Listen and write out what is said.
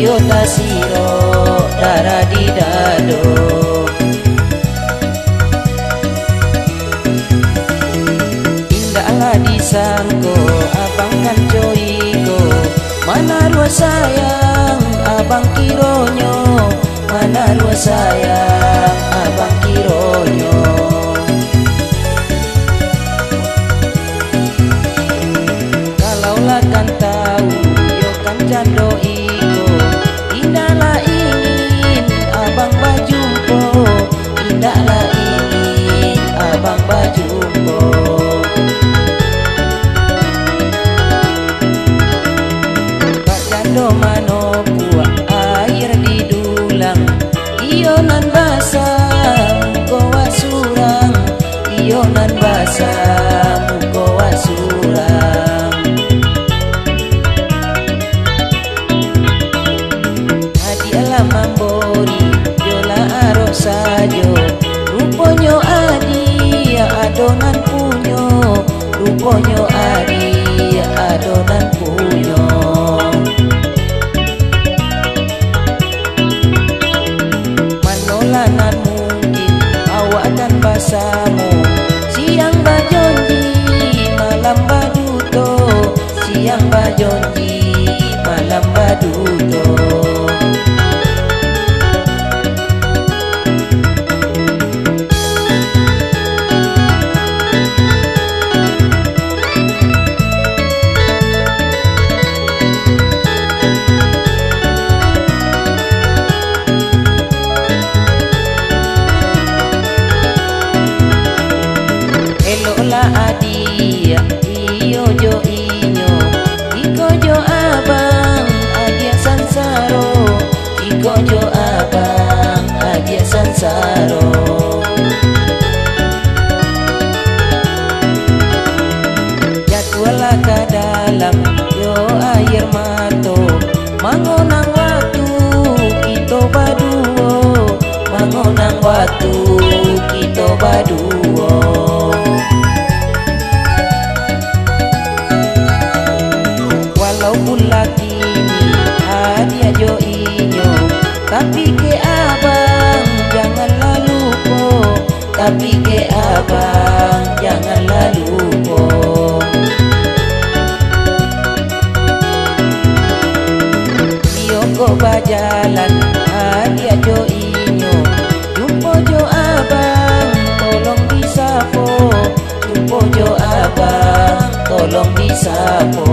iyo tasiro darah di dado. Indahlah disangko abang kan joiko, mana ruas sayang abang kironyo, mana ruas sayang abang kironyo. Kalaulah kan tahu yo kan jando iko, indahlah ingin abang bajumpo, indahlah ingin abang bajumpo. Pak jando mano buat air di dulang, iyo nan basah muko wasurang, iyo nan basah muko wasurang. Adialah mambori jola aro sajo, ruponyo adi adonan punyo, ruponyo adi adonan punyo. Manolanan mungkin awak akan basamu, siang bajonji malam baduto, siang bajonji malam baduto. Eloklah adia iyo jo inyo, iko jo abang adia sansaro, iko jo abang adia sansaro. Jadwalah ke dalam yo air mato, mangonang waktu kita baduo, mangonang waktu kita baduo. Walaupun laki ni adia jo inyo, tapi ke abang janganlah lupa, tapi ke abang janganlah lupa. Iyo kok bajalan adia jo inyo, jumpa jo abang tolong disapo, jumpa jo abang tolong disapo.